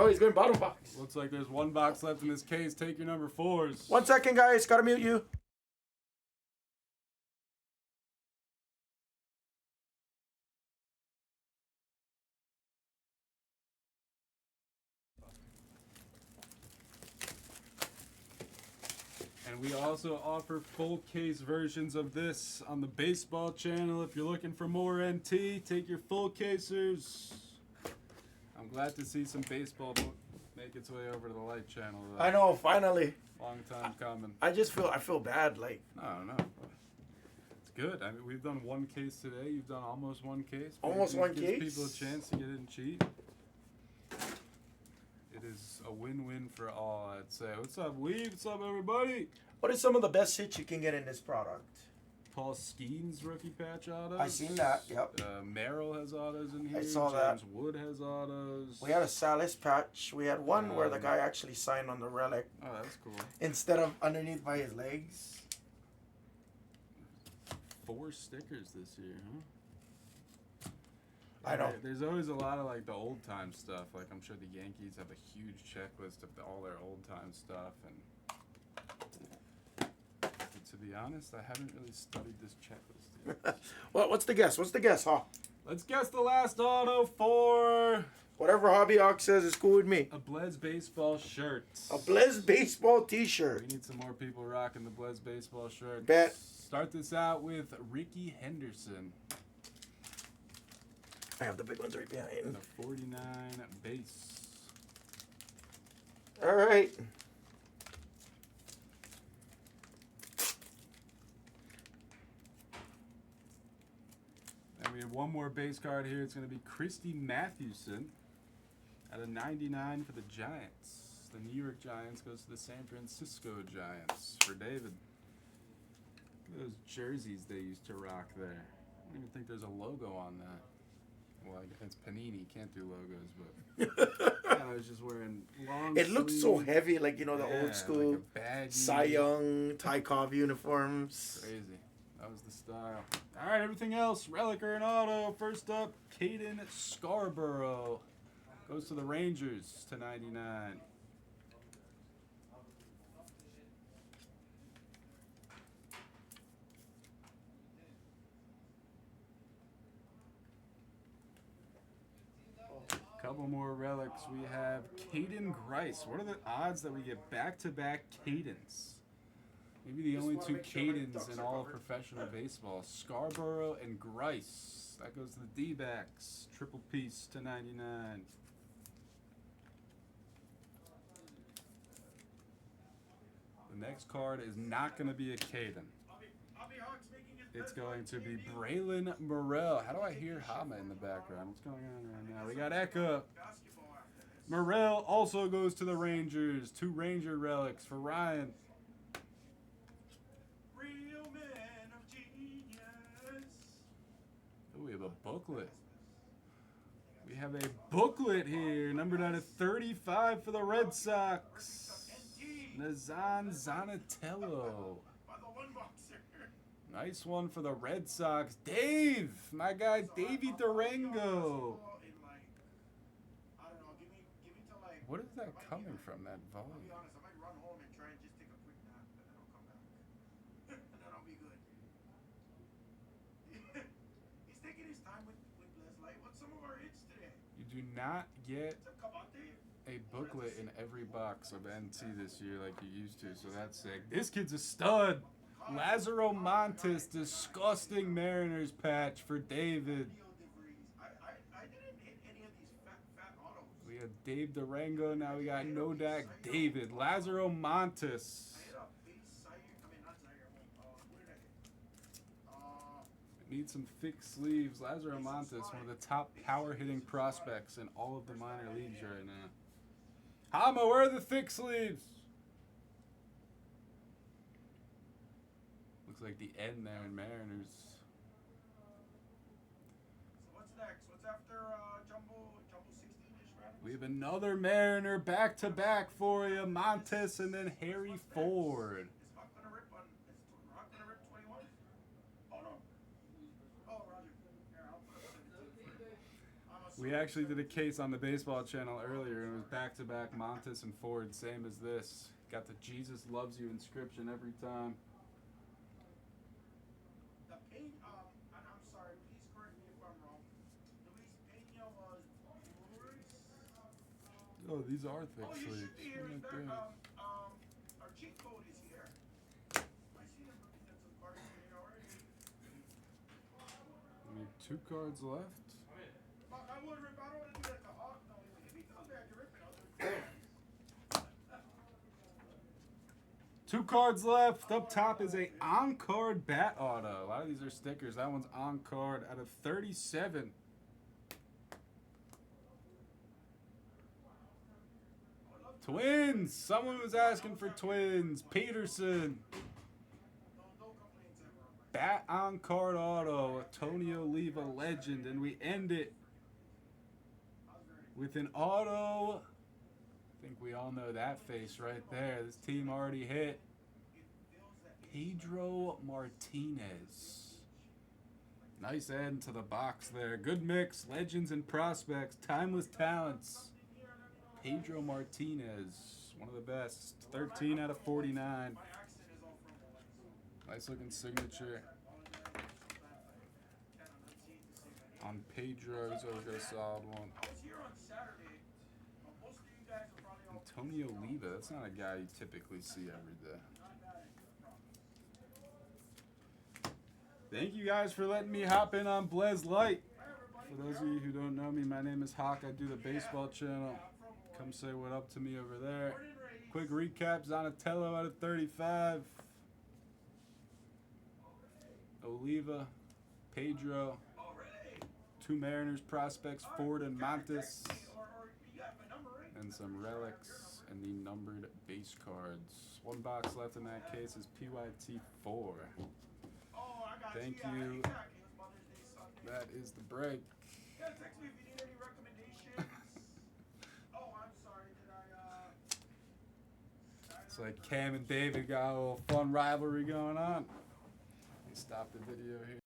he's going bottom box. Looks like there's one box left in this case. Take your number 4s. 1 second, guys. Gotta mute you. And we also offer full case versions of this on the baseball channel. If you're looking for more NT, take your full casers. I'm glad to see some baseball make its way over to the light channel. I know, finally. Long time coming. I feel bad, like. No. It's good. I mean, we've done 1 case today. You've done almost 1 case. Almost 1 gives case. People a chance to get in cheap. It is a win-win for all, I'd say. What's up, Weave? What's up, everybody? What is some of the best hits you can get in this product? Paul Skeens rookie patch autos. I seen that, yep. Merrill has autos in here. I saw James that. Wood has autos. We had a Salas patch. We had one where the guy actually signed on the relic. Oh, that's cool. Instead of underneath by his legs. 4 stickers this year, huh? I know. There's always a lot of like the old time stuff. Like I'm sure the Yankees have a huge checklist of all their old time stuff. And to be honest, I haven't really studied this checklist yet. Well, what's the guess? What's the guess, huh? Let's guess the last auto for whatever Hobby Hawk says is cool with me. A Blez baseball shirt. A Blez baseball T-shirt. We need some more people rocking the Blez baseball shirt. Bet. Start this out with Ricky Henderson. I have the big ones right behind. The 49 base. All right. And we have one more base card here. It's going to be Christy Mathewson at a 99 for the Giants. The New York Giants goes to the San Francisco Giants for David. Look at those jerseys they used to rock there. I don't even think there's a logo on that. Well, it's Panini. Can't do logos, but I was just wearing long It looks so heavy, like, you know, the old school like Cy Young, Tykov uniforms. Crazy. That was the style. All right, everything else, relic or an auto. First up, Caden Scarborough goes to the Rangers to 99. Couple more relics. We have Caden Grice. What are the odds that we get back-to-back Cadens? Maybe the only 2 Cadens in all of professional baseball. Scarborough and Grice. That goes to the D-backs. Triple piece to 99. The next card is not going to be a Caden. It's going to be Braylon Morrell. How do I hear Hama in the background? What's going on right now? We got Eka. Morrell also goes to the Rangers. 2 Ranger relics for Ryan. Real men of genius. Oh, we have a booklet. We have a booklet here. Numbered out of 35 for the Red Sox. Nazan Zanatello. Nice one for the Red Sox. Dave, my guy, Davey Durango. What is that coming from, that volume? I'll be honest, I might run home and try and just take a quick nap, and then I'll come back. And then I'll be good. He's taking his time with Blez. Like, what's some of our hits today? You do not get a booklet in every box of NT this year like you used to, so that's sick. This kid's a stud. Lazaro Montes, disgusting Mariners patch for David. I didn't hit any of these fat autos. We have Dave Durango, now we got Nodak David. Lazaro Montes. Need some thick sleeves. Lazaro Montes, one of the top power hitting prospects in all of the minor leagues right now. Hama, where are the thick sleeves? Looks like the end there in Mariners. So what's next? What's after Jumbo 16-ish, right? We have another Mariner back-to-back for you. Montes and then Harry Ford. Is Rock gonna rip 21? Oh, no. Oh, Roger. Here, I'll put it 17. We actually did a case on the baseball channel earlier, and it was back-to-back Montes and Ford, same as this. Got the Jesus Loves You inscription every time. The pain, and I'm sorry, please correct me if I'm wrong. Luis Pena was Brewers? Oh, these are thick Oh, you should sleeves. be here. Right There, there. our cheat code is here. I see him looking at some cards today already. We have 2 cards left. Fuck, I don't want to do that to Hawk. No, if he tells me I can rip it, I'll do it. 2 cards left. Up top is a on-card bat auto. A lot of these are stickers. That one's on-card out of 37. Twins. Someone was asking for Twins. Peterson. No complaints ever on my Bat on-card auto. Tony Oliva legend. And we end it with an auto. I think we all know that face right there. This team already hit. Pedro Martinez. Nice end to the box there. Good mix. Legends and prospects. Timeless talents. Pedro Martinez. One of the best. 13 out of 49. Nice looking signature on Pedro. He's always got a solid one. I was here on Saturday. Most of you guys are probably all Tony Oliva. That's not a guy you typically see every day. Thank you guys for letting me hop in on Blez Light. For those of you who don't know me, my name is Hawk. I do the baseball channel. Come say what up to me over there. Quick recap: Donatello out of 35. Oliva, Pedro, 2 Mariners prospects, Ford and Montes, and some relics and the numbered base cards. 1 box left in that case is PYT4. Thank you. That is the break. Text me if you need any recommendations. Oh, I'm sorry. It's like Cam and David got a little fun rivalry going on. Let me stop the video here.